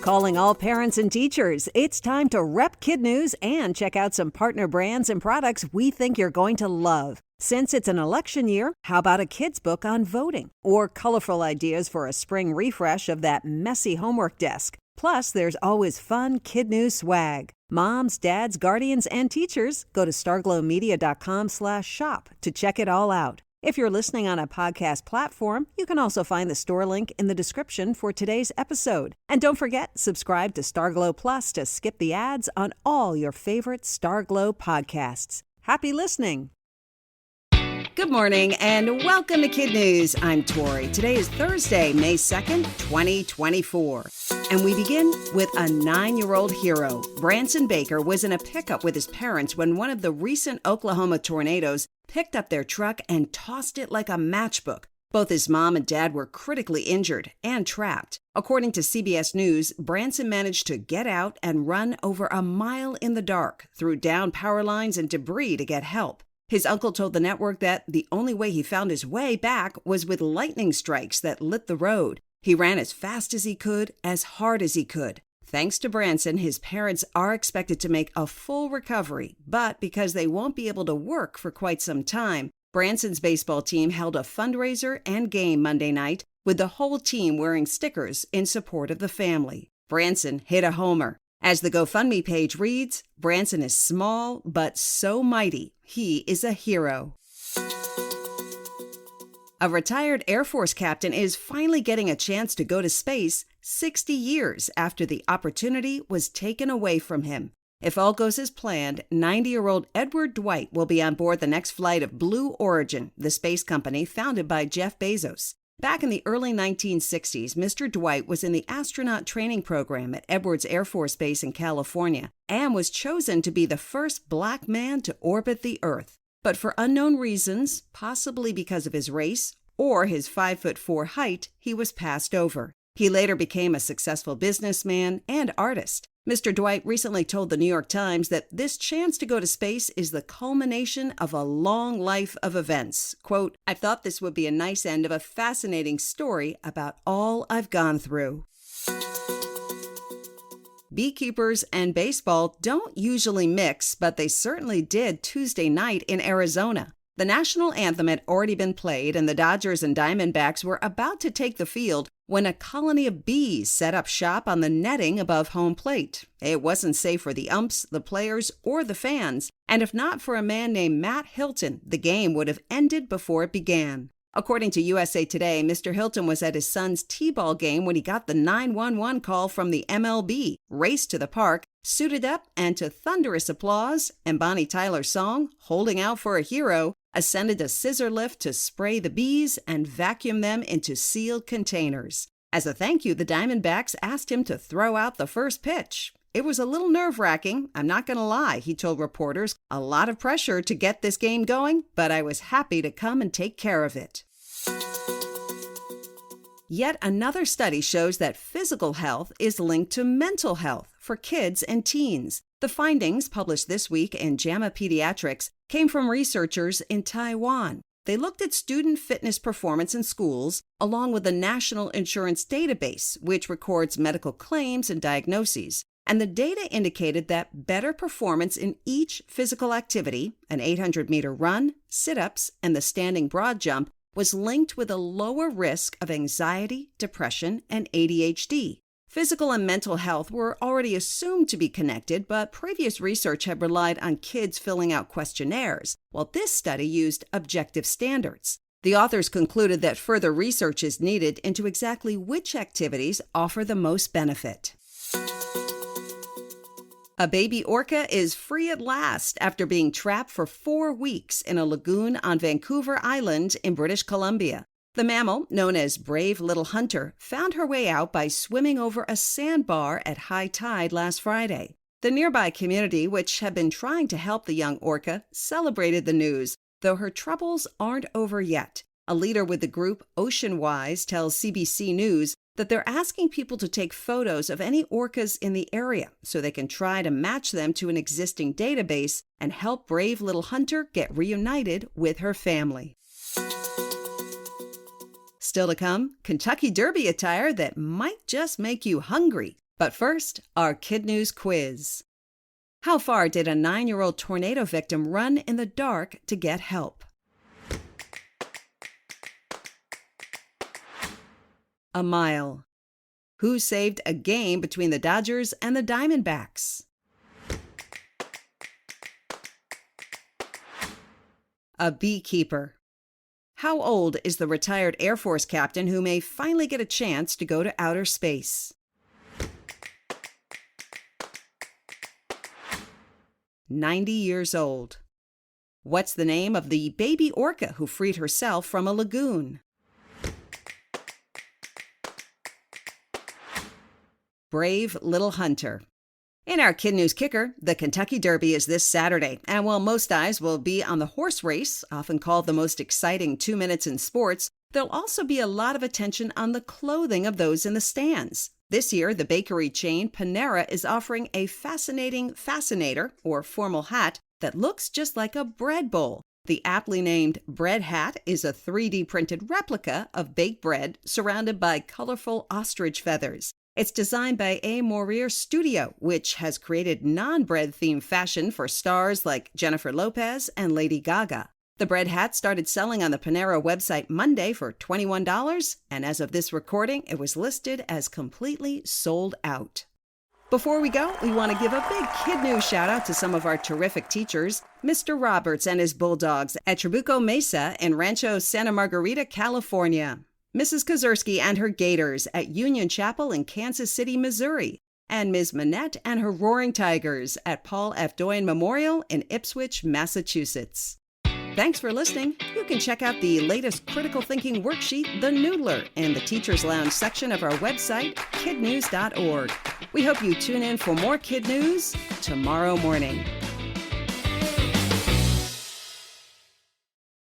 Calling all parents and teachers, it's time to rep KidNuz and check out some partner brands and products we think you're going to love. Since it's an election year, how about a kid's book on voting? Or colorful ideas for a spring refresh of that messy homework desk? Plus, there's always fun KidNuz swag. Moms, dads, guardians, and teachers, go to starglowmedia.com/shop to check it all out. If you're listening on a podcast platform, you can also find the store link in the description for today's episode. And don't forget, subscribe to Starglow Plus to skip the ads on all your favorite Starglow podcasts. Happy listening! Good morning and welcome to KidNuz. I'm Tori. Today is Thursday, May 2nd, 2024. And we begin with a 9-year-old hero. Branson Baker was in a pickup with his parents when one of the recent Oklahoma tornadoes picked up their truck and tossed it like a matchbook. Both his mom and dad were critically injured and trapped. According to CBS News, Branson managed to get out and run over a mile in the dark through downed power lines and debris to get help. His uncle told the network that the only way he found his way back was with lightning strikes that lit the road. He ran as fast as he could, as hard as he could. Thanks to Branson, his parents are expected to make a full recovery, but because they won't be able to work for quite some time, Branson's baseball team held a fundraiser and game Monday night, with the whole team wearing stickers in support of the family. Branson hit a homer. As the GoFundMe page reads, Branson is small, but so mighty. He is a hero. A retired Air Force captain is finally getting a chance to go to space 60 years after the opportunity was taken away from him. If all goes as planned, 90-year-old Edward Dwight will be on board the next flight of Blue Origin, the space company founded by Jeff Bezos. Back in the early 1960s, Mr. Dwight was in the astronaut training program at Edwards Air Force Base in California and was chosen to be the first black man to orbit the Earth. But for unknown reasons, possibly because of his race or his 5'4" height, he was passed over. He later became a successful businessman and artist. Mr. Dwight recently told the New York Times that this chance to go to space is the culmination of a long life of events. Quote, "I thought this would be a nice end of a fascinating story about all I've gone through." Beekeepers and baseball don't usually mix, but they certainly did Tuesday night in Arizona. The national anthem had already been played, and the Dodgers and Diamondbacks were about to take the field when a colony of bees set up shop on the netting above home plate. It wasn't safe for the umps, the players, or the fans, and if not for a man named Matt Hilton, the game would have ended before it began. According to USA Today, Mr. Hilton was at his son's T-ball game when he got the 911 call from the MLB, raced to the park, suited up, and to thunderous applause and Bonnie Tyler's song, "Holding Out for a Hero," ascended a scissor lift to spray the bees and vacuum them into sealed containers. As a thank you, the Diamondbacks asked him to throw out the first pitch. "It was a little nerve-wracking, I'm not going to lie," he told reporters. "A lot of pressure to get this game going, but I was happy to come and take care of it." Yet another study shows that physical health is linked to mental health for kids and teens. The findings, published this week in JAMA Pediatrics, came from researchers in Taiwan. They looked at student fitness performance in schools, along with the National Insurance Database, which records medical claims and diagnoses. And the data indicated that better performance in each physical activity, an 800-meter run, sit-ups, and the standing broad jump, was linked with a lower risk of anxiety, depression, and ADHD. Physical and mental health were already assumed to be connected, but previous research had relied on kids filling out questionnaires, while this study used objective standards. The authors concluded that further research is needed into exactly which activities offer the most benefit. A baby orca is free at last after being trapped for 4 weeks in a lagoon on Vancouver Island in British Columbia. The mammal, known as Brave Little Hunter, found her way out by swimming over a sandbar at high tide last Friday. The nearby community, which had been trying to help the young orca, celebrated the news, though her troubles aren't over yet. A leader with the group, Oceanwise, tells CBC News that they're asking people to take photos of any orcas in the area so they can try to match them to an existing database and help Brave Little Hunter get reunited with her family. Still to come, Kentucky Derby attire that might just make you hungry. But first, our KidNuz quiz. How far did a 9-year-old tornado victim run in the dark to get help? A mile. Who saved a game between the Dodgers and the Diamondbacks? A beekeeper. How old is the retired Air Force captain who may finally get a chance to go to outer space? 90 years old. What's the name of the baby orca who freed herself from a lagoon? Brave Little Hunter. In our KidNuz Kicker, the Kentucky Derby is this Saturday, and while most eyes will be on the horse race, often called the most exciting 2 minutes in sports, there'll also be a lot of attention on the clothing of those in the stands. This year, the bakery chain Panera is offering a fascinating Fascinator, or formal hat, that looks just like a bread bowl. The aptly named bread hat is a 3D printed replica of baked bread surrounded by colorful ostrich feathers. It's designed by A. Morier Studio, which has created non-bread themed fashion for stars like Jennifer Lopez and Lady Gaga. The bread hat started selling on the Panera website Monday for $21, and as of this recording, it was listed as completely sold out. Before we go, we want to give a big KidNuz shout out to some of our terrific teachers, Mr. Roberts and his Bulldogs at Trabuco Mesa in Rancho Santa Margarita, California, Mrs. Kozerski and her Gators at Union Chapel in Kansas City, Missouri, and Ms. Manette and her Roaring Tigers at Paul F. Doyen Memorial in Ipswich, Massachusetts. Thanks for listening. You can check out the latest critical thinking worksheet, The Noodler, in the Teacher's Lounge section of our website, kidnuz.org. We hope you tune in for more KidNuz tomorrow morning.